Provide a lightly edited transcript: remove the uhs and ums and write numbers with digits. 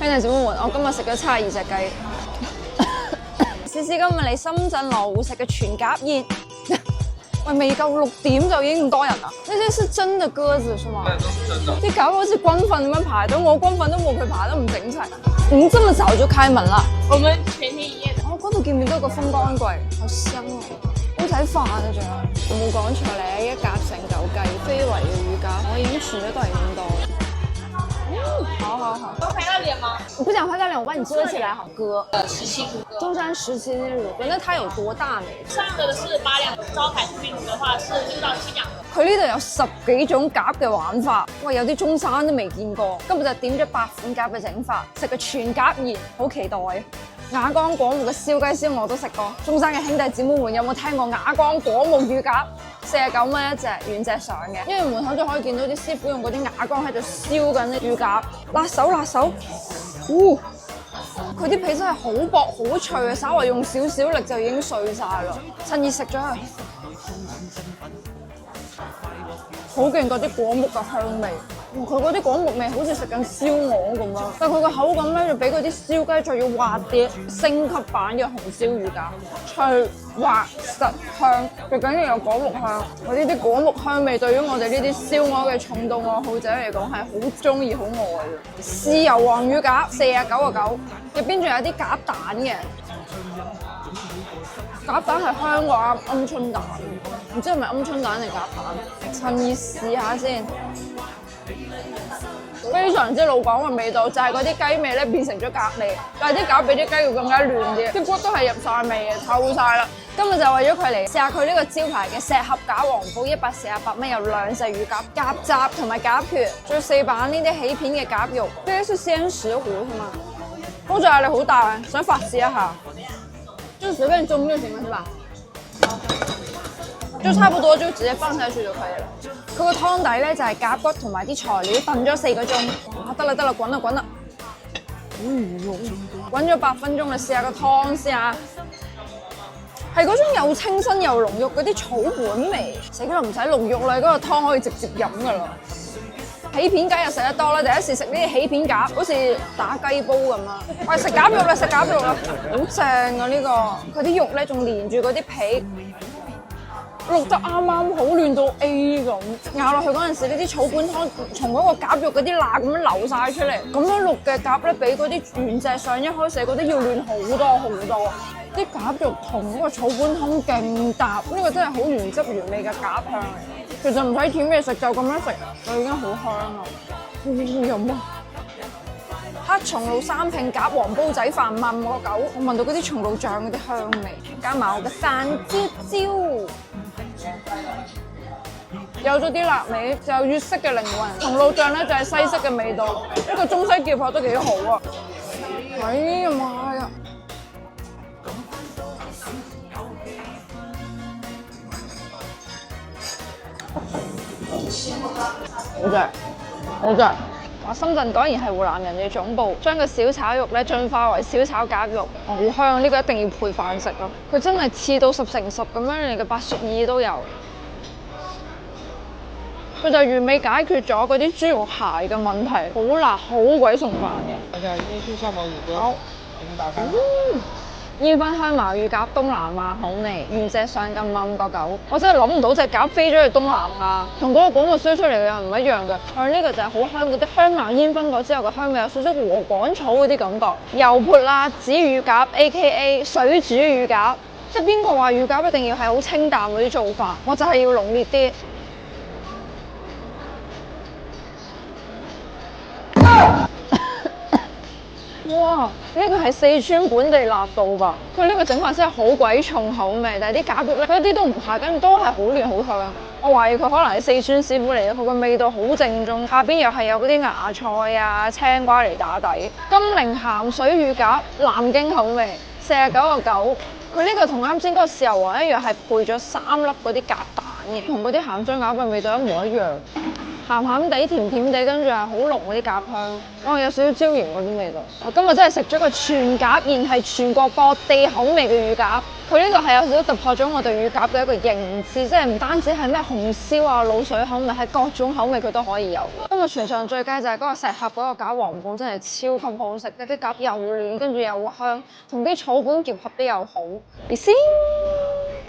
兄弟姊妹們，我今日食咗72隻雞。思思今日嚟深圳羅湖食嘅全鴿宴，喂，未夠6點就已經咁多人啦！呢啲是真的鴿子是嗎？對，都是真的。啲鴿好似軍訓咁樣排隊，我軍訓都冇佢排得咁整齊。這麼早就開門啦？我們全天營業。我嗰度見唔見到個風乾櫃，好香啊！好睇飯啊，仲有。我冇講錯咧，一夾成9雞，非遺嘅乳鴿，我已經存咗都係咁多。好。都拍到臉嗎？我不想拍到臉，我幫你遮起來，好哥。17股。中山17那乳鴿，那它有多大呢？上個的是8兩，招牌出品乳的話是6到7兩。佢呢度有10幾種鴿嘅玩法，喂，有啲中山都未見過，今日就點咗8款鴿嘅整法，食個全鴿宴，好期待。雅江果木嘅燒雞燒我都食過，中山嘅兄弟姊妹們有冇聽過雅江果木乳鴿？49蚊一隻，原隻上嘅，因為門口就可以見到啲師傅用嗰啲雅江喺度燒緊啲乳鴿，辣手，佢啲皮真係好薄好脆啊，稍微用少少力就已經碎晒啦，趁熱食咗佢。好勁嗰啲果木嘅香味，佢嗰啲果木味好似食緊燒鵝咁樣，但係佢個口感咧就比嗰啲燒雞再要滑啲，升級版嘅紅燒乳鴿，脆滑實香，最緊要有果木香。我呢啲果木香味對於我哋呢啲燒鵝嘅重度愛好者嚟講係好中意好愛嘅。豉油黃乳鴿49.9，入邊仲有啲鴿蛋嘅。鴿蛋係香過鵪鶉蛋，唔知係咪鵪鶉蛋定鴿蛋？趁熱試下先，非常之老廣嘅味道，就係嗰啲雞味咧變成咗鴿味，但係啲鴿比啲雞要更加嫩啲，啲骨都係入晒味嘅，透晒啦。今日就為咗佢嚟試下佢呢個招牌嘅石盒假黃煲，148蚊有2隻乳鴿、鴿雜同埋鴿血，仲有4板呢啲起片嘅鴿肉，呢啲係鮮石糊係嘛？工作壓力好大，想發試一下。就隨便蒸就行了，是吧？就差不多就直接放下去就可以了。佢個湯底咧就係鴿骨同埋啲材料燉咗4個鐘。得啦，滾啦！滾咗8分鐘啦，試下個湯先啊！係嗰種又清新又濃郁嗰啲草本味，死啦唔使濃郁啦，嗰個湯可以直接飲噶啦。起片雞又食得多啦，第一次食呢啲起片鴿，好似打雞煲咁啊！喂，食鴿肉啦，好正啊呢個！佢啲肉咧仲連住嗰啲皮，淥得啱啱好嫩到 A 咁，咬落去嗰陣時，呢啲草本湯從嗰個鴿肉嗰啲辣咁樣流晒出嚟，咁樣淥嘅鴿咧比嗰啲原隻上一開寫嗰啲要嫩好多。啲鴿肉同嗰個草本湯勁搭，呢個真係好原汁原味嘅鴿香嚟。其實唔使點嘢食，就咁樣食就已經好香啦。飲啊！黑松露3拼鴿黃煲仔飯問我狗，我聞到嗰啲松露醬嗰啲香味，加埋我嘅飯焦，有咗啲辣味，就有粵式嘅靈魂。松露醬咧就係西式嘅味道，呢個中西結合都幾好啊！哎呀媽呀！好正！哇，深圳果然係湖南人嘅總部，將個小炒肉咧進化為小炒鴿肉，好香！呢個一定要配飯食咯。佢真係次到10成10咁樣嚟嘅白雪耳都有。佢就完美解決咗嗰啲豬肉蟹嘅問題，好辣，好鬼送飯嘅。大家一去上網谷歌，好，給你打開。煙燻香茅乳鴿東南亞口味，原隻上咁5.9，我真係諗唔到隻鴿飛咗去東南亞，同嗰個廣告燒出嚟嘅人唔一樣嘅。佢呢個就係好香嗰啲香茅煙燻過之後嘅香味，有少少禾稈草嗰啲感覺。油潑辣子乳鴿 ，AKA 水煮乳鴿，即係邊個話乳鴿一定要係好清淡嗰啲做法，我就係要濃烈啲。哇！呢個係四川本地辣度吧？佢呢個整法真係好鬼重口味，但係啲鴿肉咧，佢一啲都唔下緊，都係好嫩好香。我懷疑佢可能係四川師傅嚟嘅，佢個味道好正宗。下邊又係有嗰啲芽菜啊、青瓜嚟打底。金陵鹹水乳鴿南京口味49.9，佢呢個同啱先嗰個豉油皇一樣，係配咗3粒嗰啲鴿蛋嘅，同嗰啲鹹水鴨嘅味道一模一樣。鹹鹹地、甜甜地，跟住係好濃嗰啲鴿香，哦有少少椒鹽嗰啲味道。我今日真係食咗個全鴿宴，係全國各地口味嘅乳鴿。佢呢個係有少少突破咗我對乳鴿嘅一個認知，即係唔單止係咩紅燒啊、滷水口味，係各種口味佢都可以有。今日全場最佳就係嗰個石盒嗰個餃皇冠，真係超級好食，啲鴿又嫩，跟住又香，同啲草本結合得又好。嚟先。